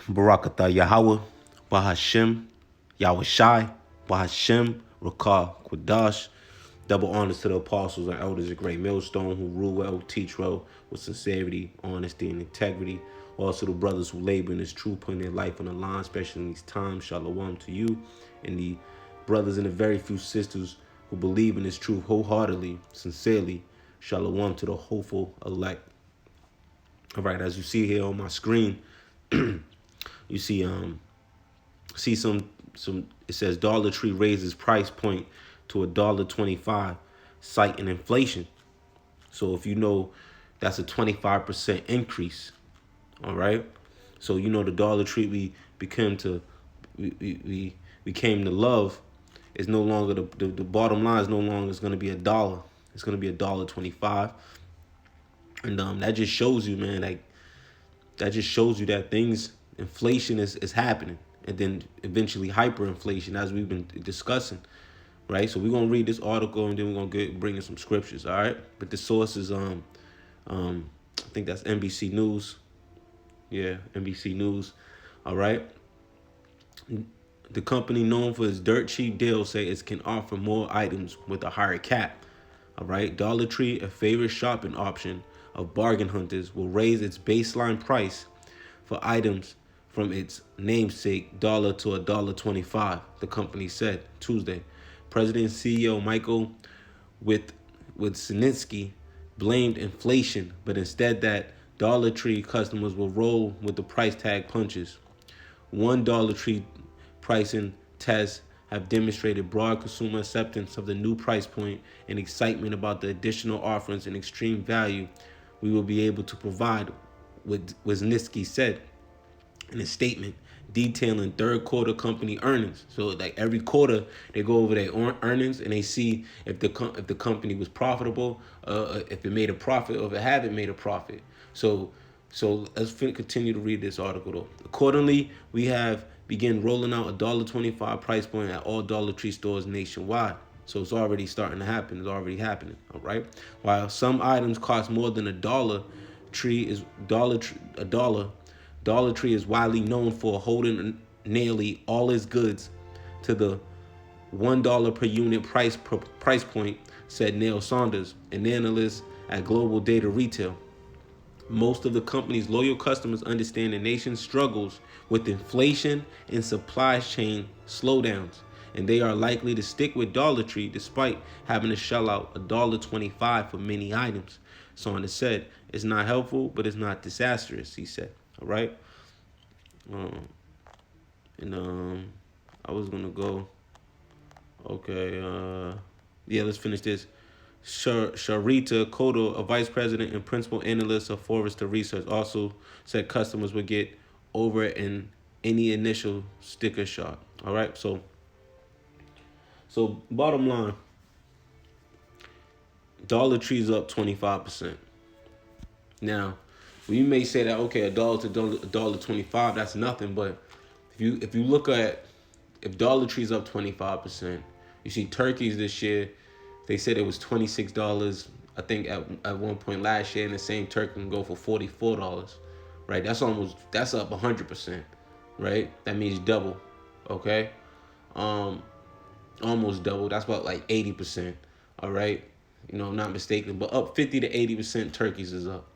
Barakatah Yahweh, Bahashem, Yahweh Shai, Bahashem, Rakah, Quadash. Double honors to the apostles and elders of Great Millstone who rule well, teach well, with sincerity, honesty, and integrity. Also, the brothers who labor in this truth, putting their life on the line, especially in these times. Shalom to you. And the brothers and the very few sisters who believe in this truth wholeheartedly, sincerely. Shalom to the hopeful elect. All right, as you see here on my screen, you see some it says Dollar Tree raises price point to $1.25, citing inflation. So if you know that's a 25% increase, all right. So you know the Dollar Tree we came to love is no longer the bottom line is no longer is going to be $1. It's going to be $1.25, and that just shows you, man, like that just shows you that inflation is happening, and then eventually hyperinflation, as we've been discussing, right? So we're gonna read this article and then we're gonna bring in some scriptures, all right? But the source is I think that's NBC News. Yeah, NBC News. All right. The company known for its dirt cheap deals say it can offer more items with a higher cap. All right. Dollar Tree, a favorite shopping option of bargain hunters, will raise its baseline price for items from its namesake dollar to $1.25, the company said Tuesday. President and CEO Michael Wisniewski blamed inflation, but instead that Dollar Tree customers will roll with the price tag punches. One Dollar Tree pricing tests have demonstrated broad consumer acceptance of the new price point and excitement about the additional offerings and extreme value we will be able to provide, Wisniewski said in a statement detailing third quarter company earnings. So like every quarter they go over their earnings and they see if the company was profitable, if it made a profit, or if it haven't made a profit. So let's continue to read this article though. Accordingly, we have begun rolling out $1.25 price point at all Dollar Tree stores nationwide. So it's already starting to happen. It's already happening. All right. While some items cost more than $1, Dollar Tree is widely known for holding nearly all its goods to the $1 per unit price point, said Neil Saunders, an analyst at Global Data Retail. Most of the company's loyal customers understand the nation's struggles with inflation and supply chain slowdowns, and they are likely to stick with Dollar Tree despite having to shell out $1.25 for many items. Saunders said, "It's not helpful, but it's not disastrous," he said. All right. I was gonna go. Okay. Yeah, let's finish this. Sharita Kodo, a vice president and principal analyst of Forrester Research, also said customers would get over in any initial sticker shock. All right. So bottom line, Dollar Tree's up 25%. Now, we may say that okay, $1 to $1.25, that's nothing. But if you look at if Dollar Tree's up 25%, you see turkeys this year, they said it was $26. I think at one point last year, and the same turkey can go for $44. Right? That's up 100%. Right? That means double. Okay, almost double. That's about like 80%. All right, I'm not mistaken, but up 50 to 80%. Turkeys is up.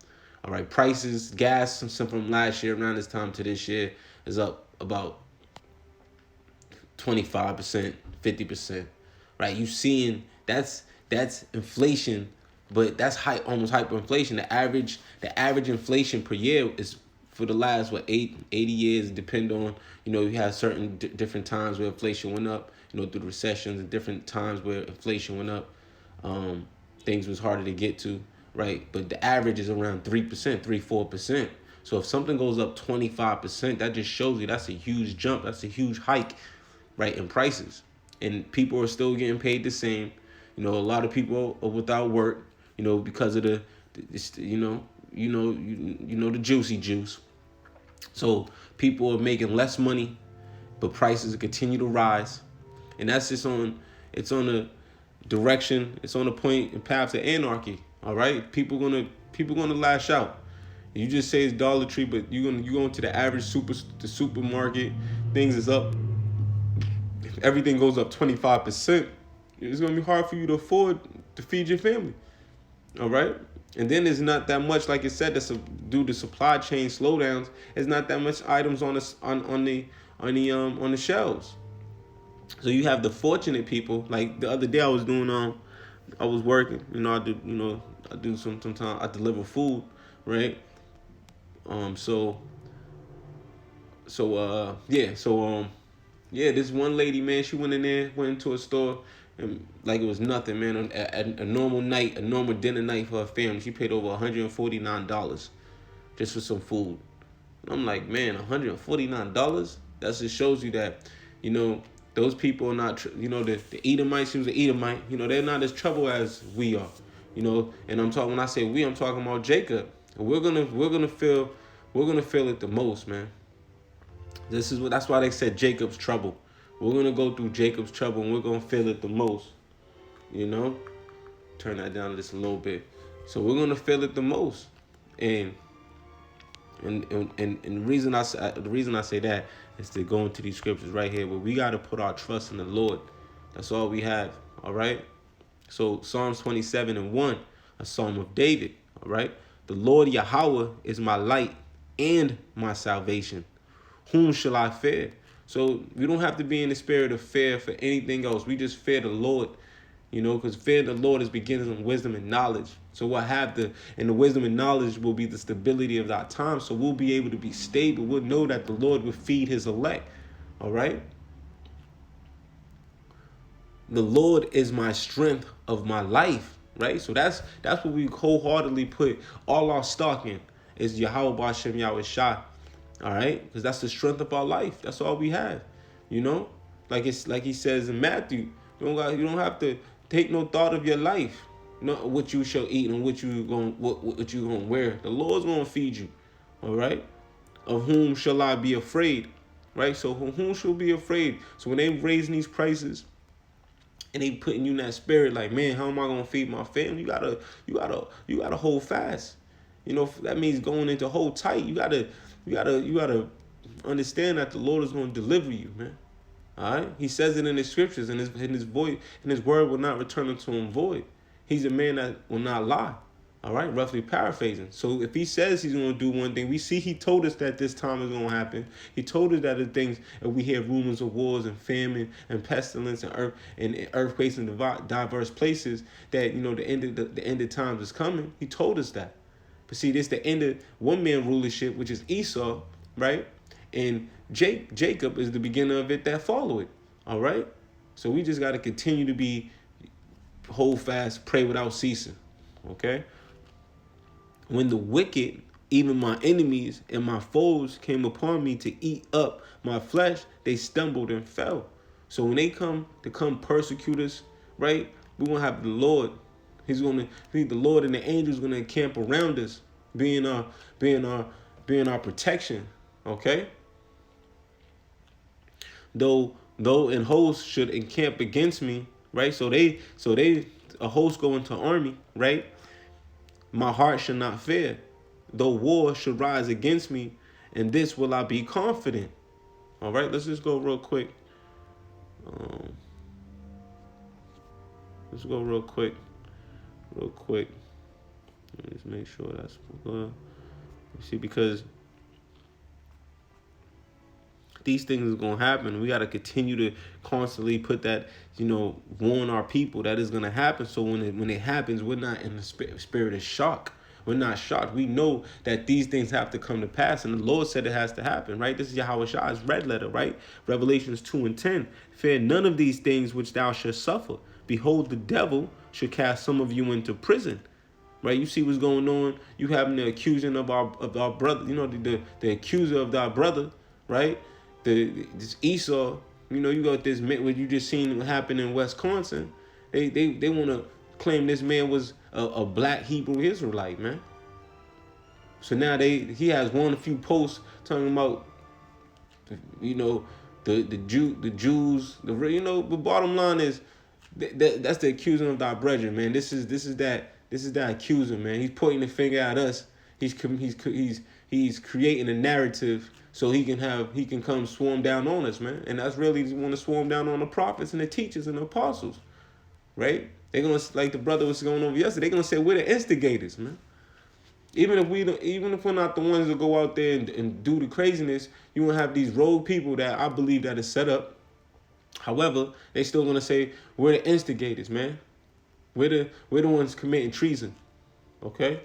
All right, prices, gas, some from last year around this time to this year is up about 25%, 50%. Right? You seeing that's inflation, but that's almost hyperinflation. The average inflation per year is for the last 80 years. Depend on you have certain different times where inflation went up. Through the recessions and different times where inflation went up. Things was harder to get to. Right, but the average is around 3%, 4%. So if something goes up 25%, that just shows you that's a huge jump. That's a huge hike, right, in prices. And people are still getting paid the same. A lot of people are without work, because of the juicy juice. So people are making less money, but prices continue to rise, and that's just it's on a direction. It's on a point and path to anarchy. All right, people gonna lash out. You just say it's Dollar Tree, but you going to the average the supermarket, things is up. If everything goes up 25%, it's gonna be hard for you to afford to feed your family. All right, and then there's not that much, like I said, that's due to supply chain slowdowns. There's not that much items on the shelves. So you have the fortunate people. Like the other day, I was working. I do sometimes I deliver food, right? So yeah, this one lady, man, she went into a store, and like it was nothing, man. A normal night, a normal dinner night for her family, she paid over $149 just for some food. And I'm like, man, $149? That just shows you that, you know, those people are not, the Edomite, she was an Edomite, they're not as trouble as we are, And when I say we, I'm talking about Jacob. And we're gonna feel it the most, man. That's why they said Jacob's trouble. We're gonna go through Jacob's trouble, and we're gonna feel it the most. Turn that down just a little bit. So we're gonna feel it the most, and the reason I say that is to go into these scriptures right here, where we gotta put our trust in the Lord. That's all we have. All right. So Psalms 27:1, a psalm of David. All right. The Lord Yahweh is my light and my salvation. Whom shall I fear? So we don't have to be in the spirit of fear for anything else. We just fear the Lord, because fear the Lord is beginning of wisdom and knowledge. So and the wisdom and knowledge will be the stability of our time. So we'll be able to be stable. We'll know that the Lord will feed his elect. All right. The Lord is my strength of my life. Right. So that's what we wholeheartedly put all our stock in, is Yahweh B'Shem Yahweh Shai. All right, because that's the strength of our life. That's all we have, Like he says in Matthew, you don't have to take no thought of your life, what you shall eat and what you gonna wear. The Lord's gonna feed you. All right, of whom shall I be afraid? Right. So whom shall be afraid? So when they raising these prices, and they putting you in that spirit, like, man, how am I gonna feed my family? You gotta hold fast. That means going into hold tight. You gotta understand that the Lord is going to deliver you, man. All right. He says it in his scriptures, and his word will not return unto him void. He's a man that will not lie. All right. Roughly paraphrasing. So if he says he's going to do one thing, we see he told us that this time is going to happen. He told us that the things, and we hear rumors of wars and famine and pestilence and earthquakes in diverse places, that the end of times is coming. He told us that. But see, this the end of one man rulership, which is Esau, right? And Jacob is the beginning of it that follow it. All right? So we just got to continue to hold fast, pray without ceasing. Okay? When the wicked, even my enemies and my foes, came upon me to eat up my flesh, they stumbled and fell. So when they come persecute us, right? We won't have the Lord. The Lord and the angels gonna encamp around us, being our protection. Okay. Though an host should encamp against me, right? So a host go into army, right? My heart should not fear. Though war should rise against me, in this will I be confident. All right, let's just go real quick. Let's go real quick. Let me just make sure that's good. See, because these things is gonna happen. We gotta continue to constantly put that, warn our people that is gonna happen. So when it happens, we're not in the spirit of shock. We're not shocked. We know that these things have to come to pass, and the Lord said it has to happen, right? This is Yahweh Shai's red letter, right? Revelations 2:10. Fear none of these things which thou shalt suffer. Behold, the devil should cast some of you into prison. Right? You see what's going on. You having the accusing of our brother, the accuser of our brother, right? This Esau, you got this man, what you just seen happen in Wisconsin. They want to claim this man was a black Hebrew Israelite, man. So now he has a few posts talking about, the Jews. The bottom line is that's the accusing of thy brethren, man. This is that accuser, man. He's pointing the finger at us. He's creating a narrative so he can come swarm down on us, man. And that's really want to swarm down on the prophets and the teachers and the apostles, right? They're gonna, like the brother was going over yesterday, they're gonna say we're the instigators, man. Even if we're not the ones that go out there and do the craziness, you gonna have these rogue people that I believe that is set up. However, they still gonna say we're the instigators, man. We're the ones committing treason, okay?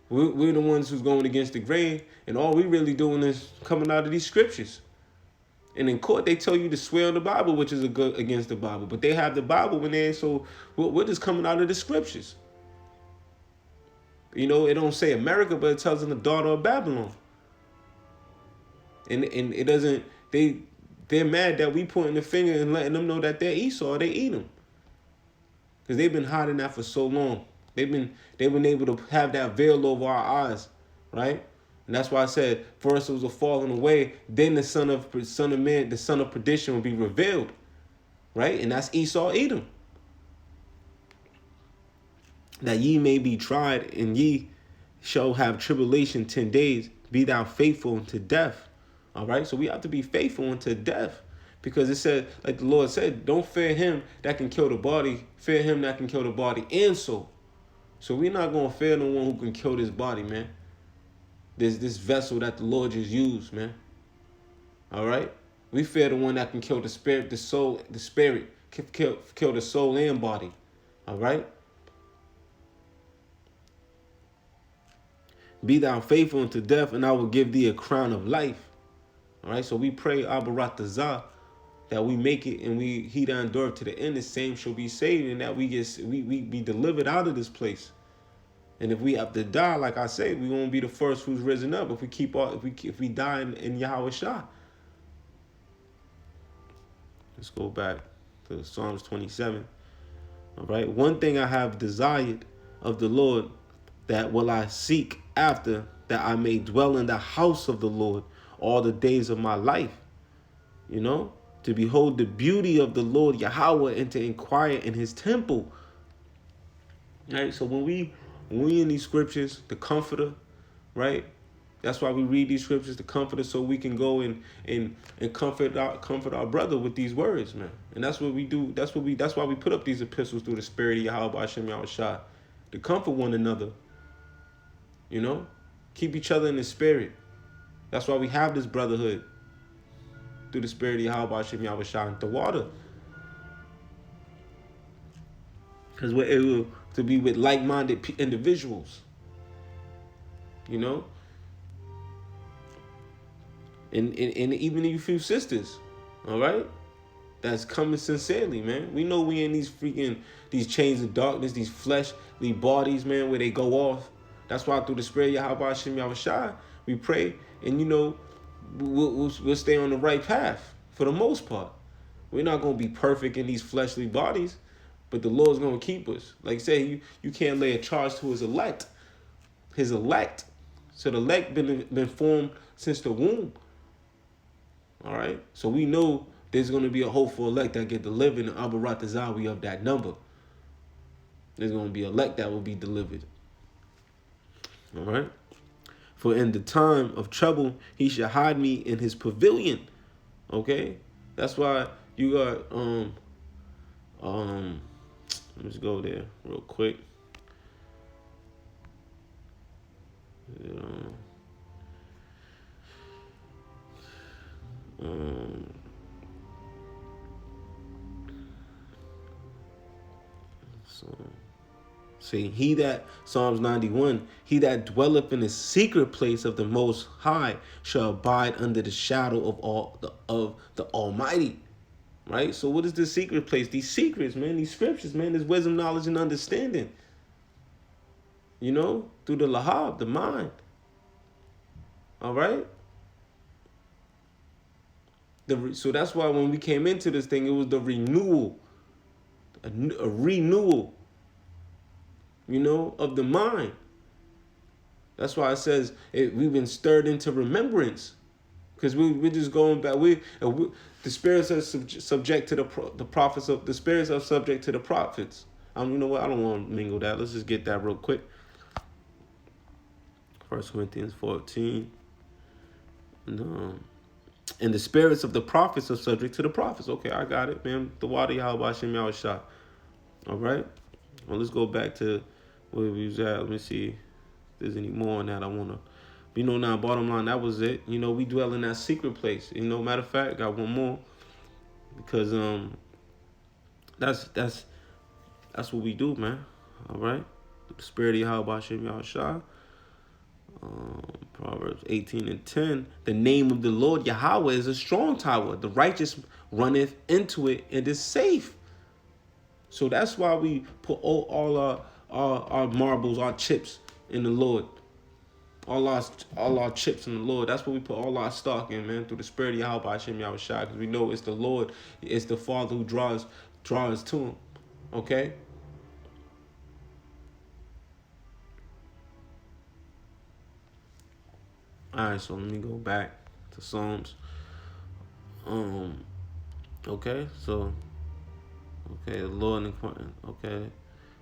We're the ones who's going against the grain, and all we really doing is coming out of these scriptures. And in court, they tell you to swear on the Bible, which is against the Bible. But they have the Bible when they, so we're just coming out of the scriptures. You know, it don't say America, but it tells them the daughter of Babylon. And it doesn't, they're mad that we pointing the finger and letting them know that they're Esau, they eat them. Because they've been hiding that for so long. They've been able to have that veil over our eyes, right? And that's why I said first it was a falling away, then the son of man, the son of perdition will be revealed, right? And that's Esau, Edom. That ye may be tried, and ye shall have tribulation 10 days. Be thou faithful unto death. All right, so we have to be faithful unto death. Because it said, like the Lord said, don't fear him that can kill the body, fear him that can kill the body and soul. So we're not going to fear the one who can kill this body, man. This vessel that the Lord just used, man. All right? We fear the one that can kill the spirit, the soul, the spirit, kill the soul and body. All right? Be thou faithful unto death, and I will give thee a crown of life. All right? So we pray, Abaratazah, that we make it and he that endureth to the end, the same shall be saved, and that we be delivered out of this place. And if we have to die, like I say, we won't be the first who's risen up. If we die in Yahweh Shah. Let's go back to Psalms 27. All right. One thing I have desired of the Lord, that will I seek after, that I may dwell in the house of the Lord all the days of my life. You know, to behold the beauty of the Lord Yahweh, and to inquire in his temple. Right? So when we in these scriptures, the comforter, right? That's why we read these scriptures, the comforter, so we can go and comfort our brother with these words, man. And that's what we do. That's why we put up these epistles through the spirit of Yahweh Hashem Yahushua, to comfort one another. You know? Keep each other in the spirit. That's why we have this brotherhood. Through the spirit of Yahweh Hashem Yahushua and the water. Because we're able to be with like-minded individuals. You know? And even you few sisters. All right? That's coming sincerely, man. We know we in these chains of darkness, these fleshly bodies, man, where they go off. That's why through the spirit of Yahweh Hashem Yahushua, we pray, and you know, we'll stay on the right path for the most part. We're not going to be perfect in these fleshly bodies, but the Lord's going to keep us. Like I say, you can't lay a charge to his elect. His elect. So the elect been formed since the womb. All right? So we know there's going to be a hopeful elect that get delivered, and Abaratazah, we of that number. There's going to be elect that will be delivered. All right? For in the time of trouble, he shall hide me in his pavilion. Okay? That's why you got, let's go there real quick. See, he that, Psalms 91, he that dwelleth in the secret place of the Most High shall abide under the shadow of the Almighty. Right? So what is the secret place? These secrets, man, these scriptures, man, there's wisdom, knowledge, and understanding. You know, through the lahab, the mind. All right? So that's why when we came into this thing, it was the renewal, a renewal, you know, of the mind. That's why it says we've been stirred into remembrance, because we're just going back. The spirits are subject to the prophets of the spirits are subject to the prophets. You know what? I don't want to mingle that. Let's just get that real quick. 1 Corinthians 14. And the spirits of the prophets are subject to the prophets. Okay, I got it, man. The water Yahweh Hashem Yahushua. All right. Well, let's go back to where we was at. Let me see if there's any more on that I want to. Now, bottom line, that was it. We dwell in that secret place. Matter of fact, got one more. Because that's what we do, man. All right. The spirit of Yahweh Hashem Yahushua. Proverbs 18:10. The name of the Lord Yahweh is a strong tower. The righteous runneth into it and is safe. So that's why we put all our marbles, our chips in the Lord. All our chips in the Lord. That's what we put all our stock in, man, through the spirit of Yahweh Hashem Yahushua. Because we know it's the Lord, it's the Father who draws us to him. Okay? Alright, so let me go back to Psalms. Okay, the Lord, okay,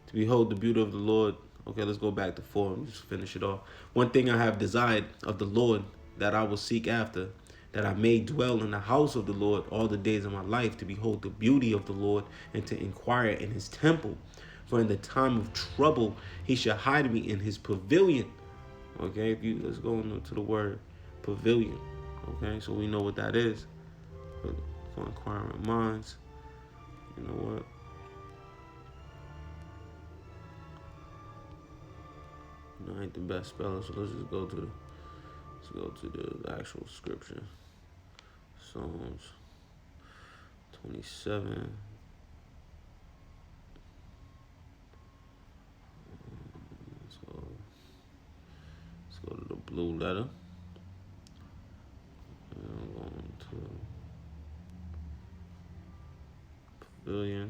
to behold the beauty of the Lord. Okay, let's go back to 4 and just finish it off. One thing I have desired of the Lord that I will seek after, that I may dwell in the house of the Lord all the days of my life, to behold the beauty of the Lord and to inquire in his temple. For in the time of trouble, he shall hide me in his pavilion. Okay, let's go into the word pavilion. Okay, so we know what that is. For inquiring minds. You know what? I ain't the best speller, so let's just go to the actual scripture. Psalms 27. So let's go to the blue letter. And I'm going to pavilion.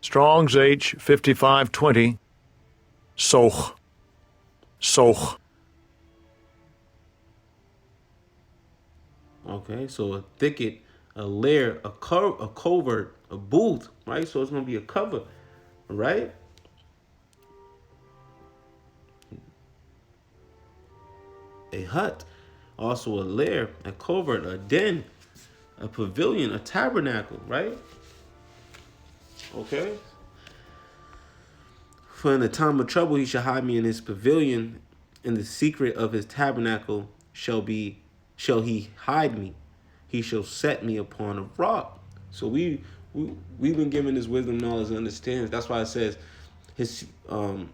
Strong's H 5520. Soch. Okay, so a thicket, a lair, a covert, a booth, right? So it's gonna be a cover, right? A hut, also a lair, a covert, a den, a pavilion, a tabernacle, right? Okay. For in the time of trouble he shall hide me in his pavilion, in the secret of his tabernacle shall he hide me. He shall set me upon a rock. So we've been given this wisdom, knowledge, and understanding. That's why it says his we'll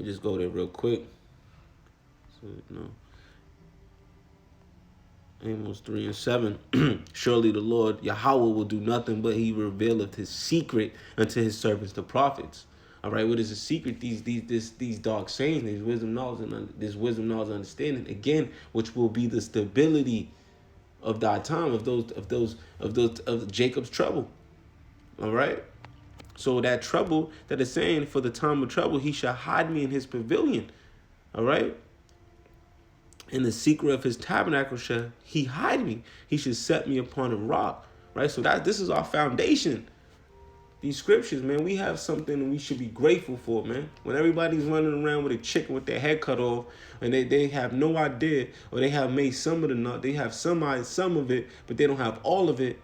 just go there real quick. So Amos 3:7. Surely the Lord Yahweh will do nothing, but he revealeth his secret unto his servants the prophets. All right, what is the secret? These dark sayings, these wisdom knowledge and understanding, again, which will be the stability of thy time, of Jacob's trouble. All right. So that trouble that is saying, for the time of trouble, he shall hide me in his pavilion. All right. In the secret of his tabernacle shall he hide me. He should set me upon a rock. Right. So this is our foundation. These scriptures, man, we have something we should be grateful for, man. When everybody's running around with a chicken with their head cut off, and they have no idea, or they have made some of the nut, they have some of it, but they don't have all of it.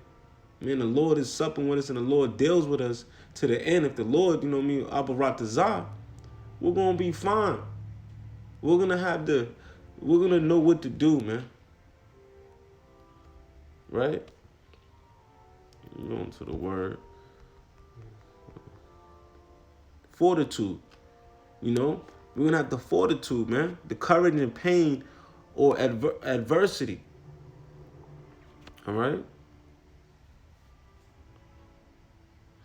Man, the Lord is supping with us, and the Lord deals with us to the end. If the Lord, Abaratazah, we're gonna be fine. We're gonna know what to do, man. Right? Going to the word. Fortitude, we're gonna have the fortitude, man, the courage in pain or adversity. All right.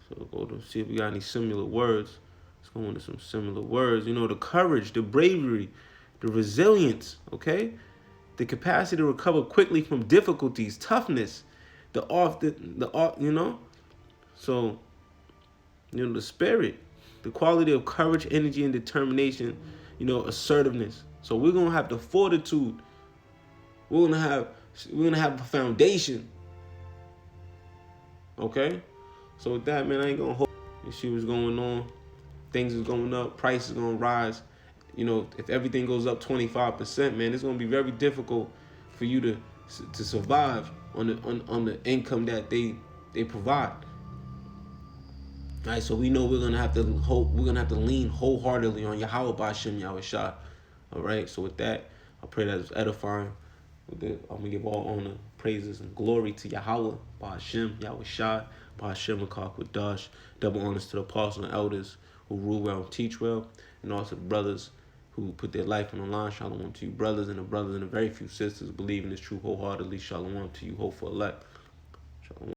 So go to see if we got any similar words. Let's go into some similar words. The courage, the bravery, the resilience. Okay, the capacity to recover quickly from difficulties, toughness, the So, the spirit. The quality of courage, energy, and determination, assertiveness. So we're gonna have the fortitude. We're gonna have a foundation. Okay? So with that, man, I ain't gonna hold. You see what's going on. things is going up, prices is going to rise. You know, if everything goes up 25%, man, it's going to be very difficult for you to survive on the income that they provide. All right, so we know we're gonna have to lean wholeheartedly on Yahweh B'Shem Yahushua. All right, so with that, I pray that it's edifying. I'm gonna give all honor, praises, and glory to Yahweh B'Shem Yahushua, B'Shem Akakwadash. Double honors to the apostles and elders who rule well and teach well, and also the brothers who put their life on the line. Shalom to you, brothers and the very few sisters believing this truth wholeheartedly. Shalom to you, hopeful elect. Shalom.